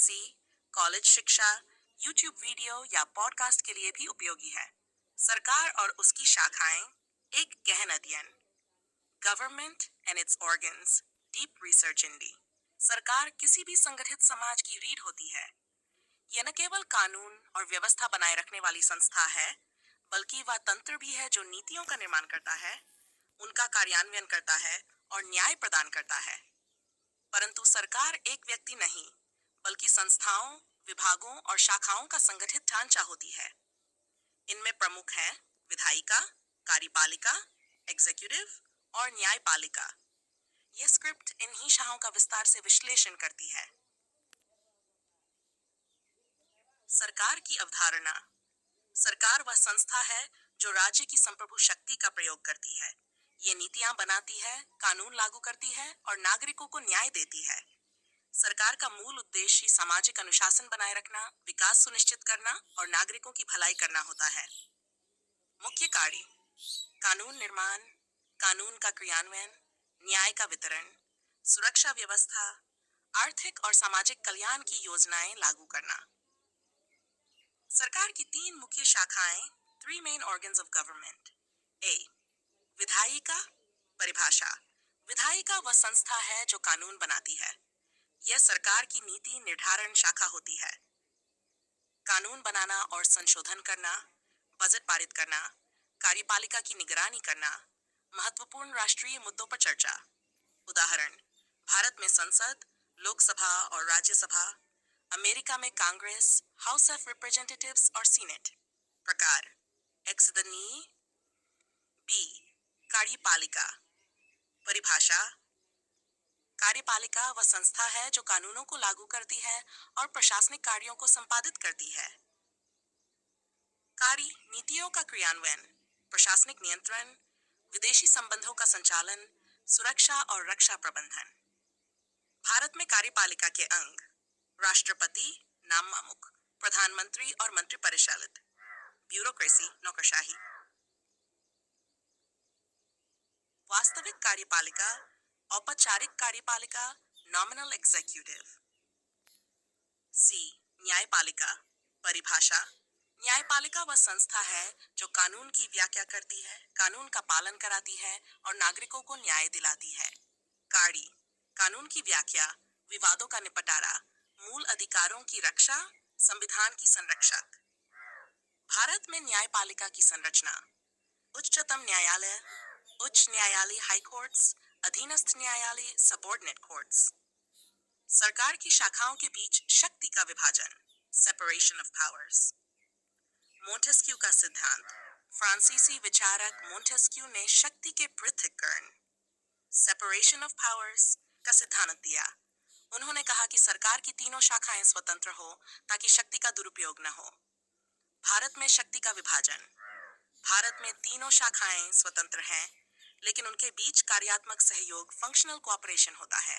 UPSC, college शिक्षा, YouTube video या podcast के लिए भी उपयोगी है। सरकार और उसकी शाखाएं, एक गहन अध्ययन। Government and its organs, deep research इंडी। सरकार किसी भी संगठित समाज की रीढ़ होती है। यह न केवल कानून और व्यवस्था बनाए रखने वाली संस्था है, बल्कि वह तंत्र भी है जो नीतियों का निर्माण करता है, उनका कार्यान्वयन करता है और न्याय प्रदान करता है। परंतु सरकार एक व्यक्ति नहीं, बल्कि संस्थाओं, विभागों और शाखाओं का संगठित ढांचा होती है। इनमें प्रमुख हैं विधायिका, कार्यपालिका, एग्जीक्यूटिव और न्यायपालिका। यह स्क्रिप्ट इन्हीं शाखाओं का विस्तार से विश्लेषण करती है। सरकार की अवधारणा। सरकार वह संस्था है जो राज्य की संप्रभु शक्ति का प्रयोग करती है। ये नीतियां बनाती है, कानून लागू करती है और नागरिकों को न्याय देती है। सरकार का मूल उद्देश्य सामाजिक अनुशासन बनाए रखना, विकास सुनिश्चित करना और नागरिकों की भलाई करना होता है। मुख्य कार्य: कानून निर्माण, कानून का क्रियान्वयन, न्याय का वितरण, सुरक्षा व्यवस्था, आर्थिक और सामाजिक कल्याण की योजनाएं लागू करना। सरकार की 3 मुख्य शाखाएं, 3 मेन ऑर्गन्स ऑफ गवर्नमेंट। ए, विधायिका। परिभाषा: विधायिका वह संस्था है जो कानून बनाती है। यह सरकार की नीति निर्धारण शाखा होती है। कानून बनाना और संशोधन करना, बजट पारित करना, कार्यपालिका की निगरानी करना, महत्वपूर्ण राष्ट्रीय मुद्दों पर चर्चा। उदाहरण: भारत में संसद, लोकसभा और राज्यसभा, अमेरिका में कांग्रेस, हाउस ऑफ रिप्रेजेंटेटिव्स और सीनेट। प्रकार: एक्सदनीय। बी, कार्यपालिका। परिभाषा: कार्यपालिका वह संस्था है जो कानूनों को लागू करती है और प्रशासनिक कार्यों को संपादित करती है। कार्य: नीतियों का क्रियान्वयन, प्रशासनिक नियंत्रण, विदेशी संबंधों का संचालन, सुरक्षा और रक्षा प्रबंधन। भारत में कार्यपालिका के अंग: राष्ट्रपति, नाममामुक, प्रधानमंत्री और मंत्रिपरिषद। ब्यूरोक्रेसी, नौकरशाही। वास्तविक कार्यपालिका, औपचारिक कार्यपालिका, नॉमिनल एग्जीक्यूटिव। सी, न्यायपालिका। परिभाषा: न्यायपालिका वह संस्था है जो कानून की व्याख्या करती है, कानून का पालन कराती है और नागरिकों को न्याय दिलाती है। कार्य: कानून की व्याख्या, विवादों का निपटारा, मूल अधिकारों की रक्षा, संविधान की संरक्षक। भारत में न्यायपालिका की संरचना: उच्चतम न्यायालय, उच्च न्यायालय, हाई कोर्ट्स, अधीनस्थ न्यायालय, सबऑर्डिनेट कोर्ट्स। सरकार की शाखाओं के बीच शक्ति का विभाजन, सेपरेशन ऑफ पावर्स। मोंटेस्क्यू का सिद्धांत: फ्रांसीसी विचारक मोंटेस्क्यू ने शक्ति के पृथक्करण, सेपरेशन ऑफ पावर्स का सिद्धांत दिया। उन्होंने कहा कि सरकार की तीनों शाखाएं स्वतंत्र हो ताकि शक्ति का दुरुपयोग न हो। भारत में शक्ति का विभाजन: भारत में तीनों शाखाएं स्वतंत्र हैं, लेकिन उनके बीच कार्यात्मक सहयोग, फंक्शनल कोऑपरेशन होता है।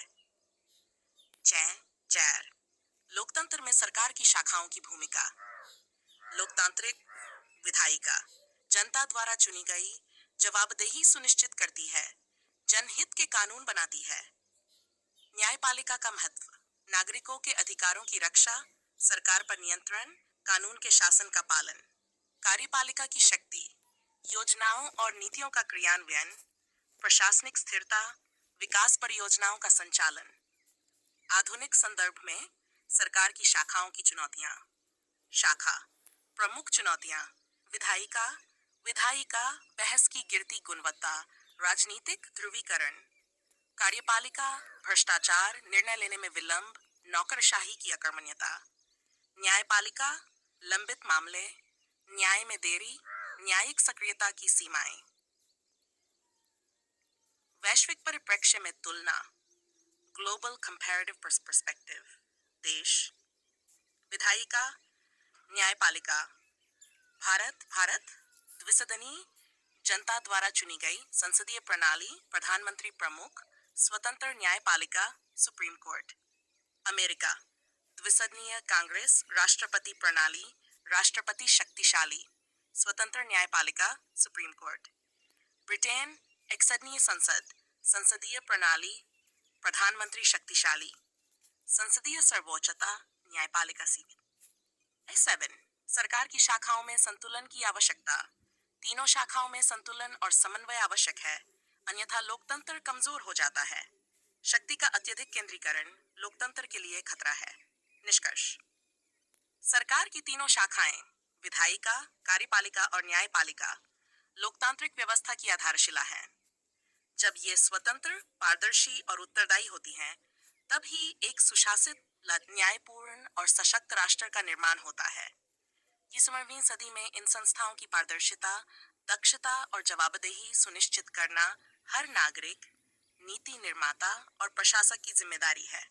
चैर, लोकतंत्र में सरकार की शाखाओं की भूमिका। लोकतांत्रिक विधायिका, जनता द्वारा चुनी गई, जवाबदेही सुनिश्चित करती है, जनहित के कानून बनाती है। न्यायपालिका का महत्व: नागरिकों के अधिकारों की रक्षा, सरकार पर नियंत्रण, कानून के शासन का पालन। कार्यपालिका की शक्ति: योजनाओं और नीतियों का क्रियान्वयन, प्रशासनिक स्थिरता, विकास परियोजनाओं का संचालन। आधुनिक संदर्भ में सरकार की शाखाओं की चुनौतियां। शाखा: प्रमुख चुनौतियां: विधायिका, बहस की गिरती गुणवत्ता, राजनीतिक ध्रुवीकरण। कार्यपालिका: भ्रष्टाचार, निर्णय लेने में विलंब, नौकरशाही की अकर्मण्यता। न्यायपालिका: लंबित मामले, न्याय में देरी, न्यायिक सक्रियता की सीमाएं। वैश्विक परिप्रेक्ष्य में तुलना, ग्लोबल कंपैरेटिव पर्सपेक्टिव। देश: विधायिका, न्यायपालिका। भारत द्विसदनीय, जनता द्वारा चुनी गई, संसदीय प्रणाली, प्रधानमंत्री प्रमुख, स्वतंत्र न्यायपालिका, सुप्रीम कोर्ट। अमेरिका: द्विसदनीय, कांग्रेस, राष्ट्रपति प्रणाली, राष्ट्रपति शक्तिशाली, स्वतंत्र न्यायपालिका, सुप्रीम कोर्ट। ब्रिटेन: एकसदनीय संसद, संसदीय प्रणाली, प्रधानमंत्री शक्तिशाली, संसदीय सर्वोच्चता, न्यायपालिका सीमित। 7 सरकार की शाखाओं में संतुलन की आवश्यकता। तीनों शाखाओं में संतुलन और समन्वय आवश्यक है, अन्यथा लोकतंत्र कमजोर हो जाता है। शक्ति का अत्यधिक केंद्रीकरण लोकतंत्र के लिए खतरा है। निष्कर्ष, सरकार की तीनों शाखाएं, विधायिका, कार्यपालिका और न्यायपालिका, लोकतांत्रिक व्यवस्था की आधारशिला हैं। जब ये स्वतंत्र, पारदर्शी और उत्तरदायी होती हैं, तब ही एक सुशासित, न्यायपूर्ण और सशक्त राष्ट्र का निर्माण होता है। 21वीं सदी में इन संस्थाओं की पारदर्शिता, दक्षता और जवाबदेही सुनिश्चित करना हर नागरिक, नीति निर्माता और प्रशासक की जिम्मेदारी है।